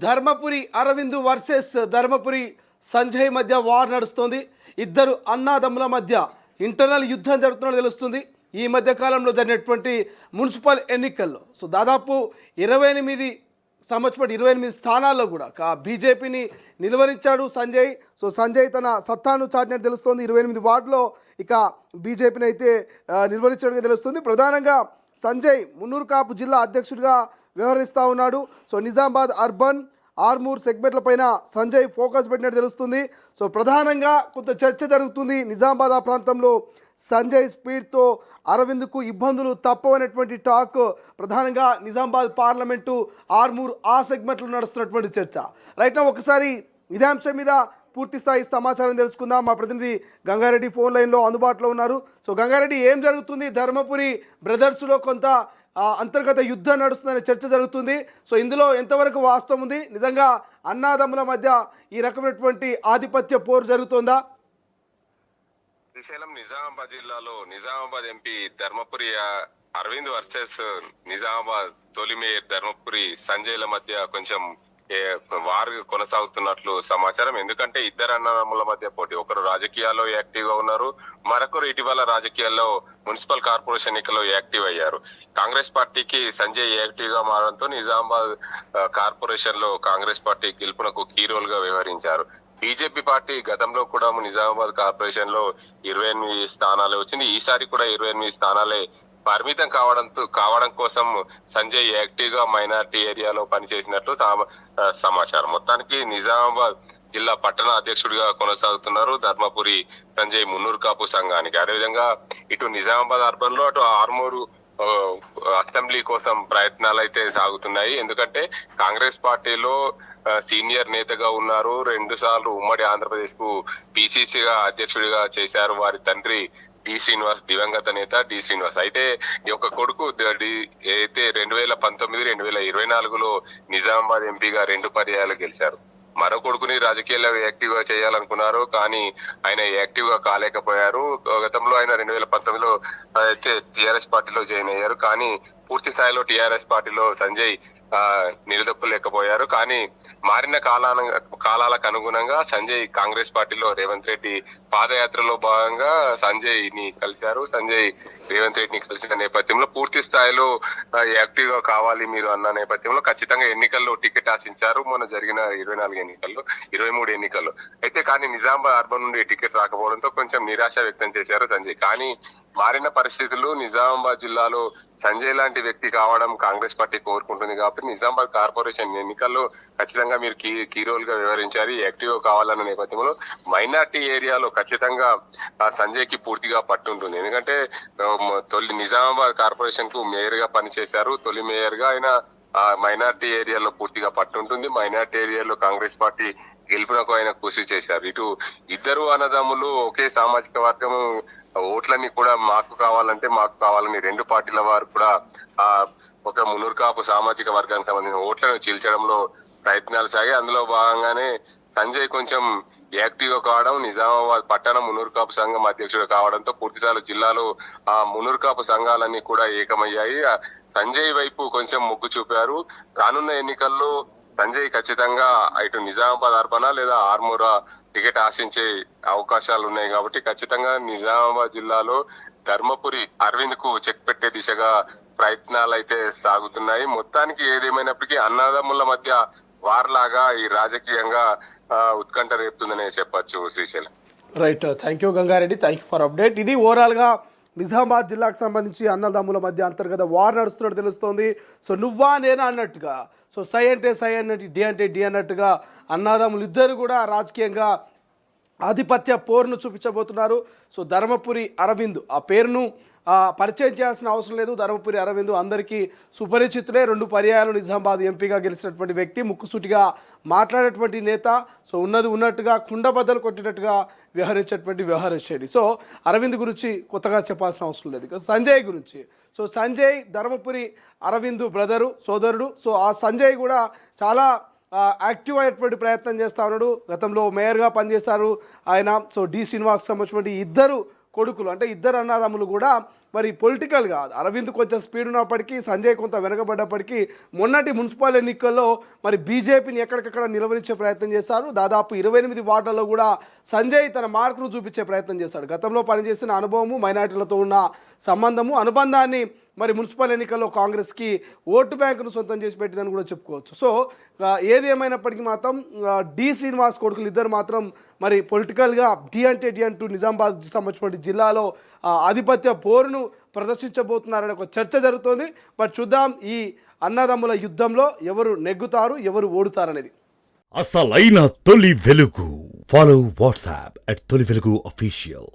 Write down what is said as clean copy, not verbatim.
Dharmapuri Arvind versus Dharmapuri Sanjay మధ్య war నడుస్తోంది. ఇద్దరు అన్నాదమ్ముల మధ్య ఇంటర్నల్ యుద్ధం జరుగుతున్నట్టు తెలుస్తుంది. ఈ మధ్య కాలంలో జరిగినటువంటి మున్సిపల్ ఎన్నికల్లో దాదాపు 28 స్థానాల్లో కూడా బీజేపీని నిలువరించాడు సంజయ్. సంజయ్ తన సత్తాను చాటినట్టు తెలుస్తుంది. 28 వార్డులో ఇక బీజేపీని అయితే నిలువరించినట్టుగా తెలుస్తుంది. ప్రధానంగా సంజయ్ మున్నూరు కాపు జిల్లా అధ్యక్షుడిగా వ్యవహరిస్తూ ఉన్నాడు. నిజామాబాద్ అర్బన్ ఆర్మూర్ సెగ్మెంట్లపైన సంజయ్ ఫోకస్ పెట్టినట్టు తెలుస్తుంది. ప్రధానంగా కొంత చర్చ జరుగుతుంది. నిజామాబాద్ ఆ ప్రాంతంలో సంజయ్ స్పీడ్తో అరవింద్కు ఇబ్బందులు తప్పవనేటువంటి టాక్ ప్రధానంగా నిజామాబాద్ పార్లమెంటు ఆర్మూర్ ఆ సెగ్మెంట్లో నడుస్తున్నటువంటి చర్చ. రైట్, ఒకసారి ఇదే అంశం మీద పూర్తి స్థాయి సమాచారం తెలుసుకుందాం. మా ప్రతినిధి గంగారెడ్డి ఫోన్ లైన్లో అందుబాటులో ఉన్నారు. గంగారెడ్డి, ఏం జరుగుతుంది? ధర్మపురి బ్రదర్స్లో కొంత అంతర్గత యుద్ధం నడుస్తుందనే చర్చ జరుగుతుంది. ఇందులో ఎంతవరకు వాస్తవం ఉంది? నిజంగా అన్నాదమ్ముల మధ్య ఈ రకమైనటువంటి ఆధిపత్య పోరు జరుగుతుందా? శ్రీశైలం నిజామాబాద్ జిల్లాలో నిజామాబాద్ ఎంపీ ధర్మపురి అరవింద్ వర్సెస్ నిజామాబాద్ తొలి మేయర్ ధర్మపురి సంజయ్ల మధ్య కొంచెం వారు కొనసాగుతున్నట్లు సమాచారం. ఎందుకంటే ఇద్దరు అన్నదమ్ముల మధ్య పోటీ. ఒకరు రాజకీయాల్లో యాక్టివ్ గా ఉన్నారు, మరొకరు ఇటీవల రాజకీయాల్లో మున్సిపల్ కార్పొరేషన్ ఎన్నికల్లో యాక్టివ్ అయ్యారు. కాంగ్రెస్ పార్టీకి సంజయ్ యాక్టివ్ గా మారడంతో నిజామాబాద్ కార్పొరేషన్ లో కాంగ్రెస్ పార్టీ గెలుపునకు కీ రోల్ గా వ్యవహరించారు. బీజేపీ పార్టీ గతంలో కూడా నిజామాబాద్ కార్పొరేషన్ లో 28 స్థానాలు వచ్చింది. ఈసారి కూడా 28 స్థానాలే పరిమితం కావడం కోసం సంజయ్ యాక్టివ్ గా మైనార్టీ ఏరియాలో పనిచేసినట్లు సమాచారం. మొత్తానికి నిజామాబాద్ జిల్లా పట్టణ అధ్యక్షుడిగా కొనసాగుతున్నారు ధర్మపురి సంజయ్ మున్నూరు కాపు సంఘానికి. అదేవిధంగా ఇటు నిజామాబాద్ అర్బన్ లో అటు ఆర్మూరు అసెంబ్లీ కోసం ప్రయత్నాలు అయితే సాగుతున్నాయి. ఎందుకంటే కాంగ్రెస్ పార్టీలో సీనియర్ నేతగా ఉన్నారు. 2 సార్లు ఉమ్మడి ఆంధ్రప్రదేశ్ కు పిసిసిగా అధ్యక్షుడిగా చేశారు వారి తండ్రి డి శ్రీనివాస్, దివంగత నేత డి శ్రీనివాస్. అయితే ఈ యొక్క కొడుకు అయితే 2019, 2024లో నిజామాబాద్ ఎంపీగా 2 పర్యాయాలు గెలిచారు. మరో కొడుకుని రాజకీయాల్లో యాక్టివ్ గా చేయాలనుకున్నారు, కానీ ఆయన యాక్టివ్ గా కాలేకపోయారు. గతంలో ఆయన 2019లో అయితే టిఆర్ఎస్ పార్టీలో జాయిన్ అయ్యారు, కానీ పూర్తి స్థాయిలో టిఆర్ఎస్ పార్టీలో సంజయ్ నిలదొక్కలేకపోయారు. కానీ మారిన కాలాలకు అనుగుణంగా సంజయ్ కాంగ్రెస్ పార్టీలో రేవంత్ రెడ్డి పాదయాత్రలో భాగంగా సంజయ్ ని కలిశారు. సంజయ్ రేవంత్ రెడ్డిని కలిసిన నేపథ్యంలో పూర్తి స్థాయిలో యాక్టివ్ గా కావాలి మీరు అన్న నేపథ్యంలో ఖచ్చితంగా ఎన్నికల్లో టికెట్ ఆశించారు. మొన్న జరిగిన 24 ఎన్నికల్లో 23 ఎన్నికల్లో అయితే. కానీ నిజామాబాద్ అర్బన్ నుండి టికెట్ రాకపోవడంతో కొంచెం నిరాశ వ్యక్తం చేశారు సంజయ్. కానీ మారిన పరిస్థితులు నిజామాబాద్ జిల్లాలో సంజయ్ లాంటి వ్యక్తి కావడం కాంగ్రెస్ పార్టీ కోరుకుంటుంది కాబట్టి నిజామాబాద్ కార్పొరేషన్ ఎన్నికల్లో ఖచ్చితంగా మీరు కీ రోల్ గా వ్యవహరించాలి, యాక్టివ్ కావాలన్న నేపథ్యంలో మైనార్టీ ఏరియాలో ఖచ్చితంగా సంజయ్ కి పూర్తిగా పట్టుంటుంది. ఎందుకంటే తొలి నిజామాబాద్ కార్పొరేషన్ కు మేయర్ గా పనిచేశారు. తొలి మేయర్ గా ఆయన మైనార్టీ ఏరియాలో పూర్తిగా పట్టుంటుంది. మైనార్టీ ఏరియాలో కాంగ్రెస్ పార్టీ గెలుపునకు ఆయన కృషి చేశారు. ఇటు ఇద్దరు అన్నదమ్ములు ఒకే సామాజిక వర్గం ఓట్లని కూడా మాకు కావాలని 2 పార్టీల వారు కూడా ఒక మున్నూరు కాపు సామాజిక వర్గానికి సంబంధించిన ఓట్లను చీల్చడంలో ప్రయత్నాలు సాగాయి. అందులో భాగంగానే సంజయ్ కొంచెం యాక్టివ్ గా కావడం, నిజామాబాద్ పట్టణ మున్నూరు కాపు సంఘం అధ్యక్షుడు కావడంతో పూర్తిస్థాయిలో జిల్లాలో ఆ మున్నూరు కాపు సంఘాలన్నీ కూడా ఏకమయ్యాయి. సంజయ్ వైపు కొంచెం మొగ్గు చూపారు. రానున్న ఎన్నికల్లో సంజయ్ ఖచ్చితంగా ఇటు నిజామాబాద్ అర్బనా లేదా ఆర్మూరా టికెట్ ఆశించే అవకాశాలు ఉన్నాయి. కాబట్టి ఖచ్చితంగా నిజామాబాద్ జిల్లాలో ధర్మపురి అరవింద్ కు చెక్ పెట్టే దిశగా ప్రయత్నాలు అయితే సాగుతున్నాయి. మొత్తానికి ఏదేమైనప్పటికీ అన్నదమ్ముల మధ్య వార్లాగా ఈ రాజకీయంగా ఉత్కంఠ రేపుతుందనే చెప్పొచ్చు Srisailam. Right, thank you Gangareddy, thank you for update. ఇది ఓవరాల్గా నిజామాబాద్ జిల్లాకు సంబంధించి అన్నదమ్ముల మధ్య అంతర్గత వార్ నడుస్తున్నట్టు తెలుస్తోంది. నువ్వా నేనా అన్నట్టుగా, సై అంటే సై అన్నట్టు, డి అంటే డి అన్నట్టుగా అన్నదమ్ములు ఇద్దరు కూడా రాజకీయంగా ఆధిపత్య పోరును చూపించబోతున్నారు. ధర్మపురి అరవింద్ ఆ పేరును పరిచయం చేయాల్సిన అవసరం లేదు. ధర్మపురి అరవింద్ అందరికీ సుపరిచితులే. 2 పర్యాయాలు నిజామాబాద్ ఎంపీగా గెలిచినటువంటి వ్యక్తి, ముక్కుసూటిగా మాట్లాడేటువంటి నేత. ఉన్నది ఉన్నట్టుగా కుండబద్దలు కొట్టినట్టుగా వ్యవహరించేటువంటి వ్యవహరించేది. అరవింద్ గురించి కొత్తగా చెప్పాల్సిన అవసరం లేదు. సంజయ్ గురించి, సంజయ్ ధర్మపురి అరవింద్ బ్రదరు, సోదరుడు. ఆ సంజయ్ కూడా చాలా యాక్టివ్ అయ్యేటువంటి ప్రయత్నం చేస్తూ ఉన్నాడు. గతంలో మేయర్గా పనిచేశారు ఆయన. డి శ్రీనివాస్ సంబంధించినటువంటి ఇద్దరు కొడుకులు, అంటే ఇద్దరు అన్నదమ్ములు కూడా మరి పొలిటికల్గా అరవింద్ కొంచెం స్పీడ్ ఉన్నప్పటికీ సంజయ్ కొంత వెనకబడ్డప్పటికీ మొన్నటి మున్సిపల్ ఎన్నికల్లో మరి బీజేపీని ఎక్కడికక్కడ నిలవరించే ప్రయత్నం చేశారు. దాదాపు 28 వార్డులలో కూడా సంజయ్ తన మార్కును చూపించే ప్రయత్నం చేశాడు. గతంలో పనిచేసిన అనుభవము, మైనార్టీలతో ఉన్న సంబంధము, అనుబంధాన్ని మరి మున్సిపల్ ఎన్నికల్లో కాంగ్రెస్కి ఓటు బ్యాంకును సొంతం చేసి పెట్టిందని కూడా చెప్పుకోవచ్చు. సో ఏది ఏమైనప్పటికీ మాత్రం డి శ్రీనివాస్ కొడుకులు ఇద్దరు మాత్రం మరి పొలిటికల్గా డి అంటూ నిజామాబాద్ సంబంధించిన జిల్లాలో ఆధిపత్య పోరును ప్రదర్శించబోతున్నారనే ఒక చర్చ జరుగుతోంది. బట్ చూద్దాం ఈ అన్నదమ్ముల యుద్ధంలో ఎవరు నెగ్గుతారు, ఎవరు ఓడుతారనేది. అసలైన తొలి వెలుగు. ఫాలో వాట్సాప్ @తొలి వెలుగు official.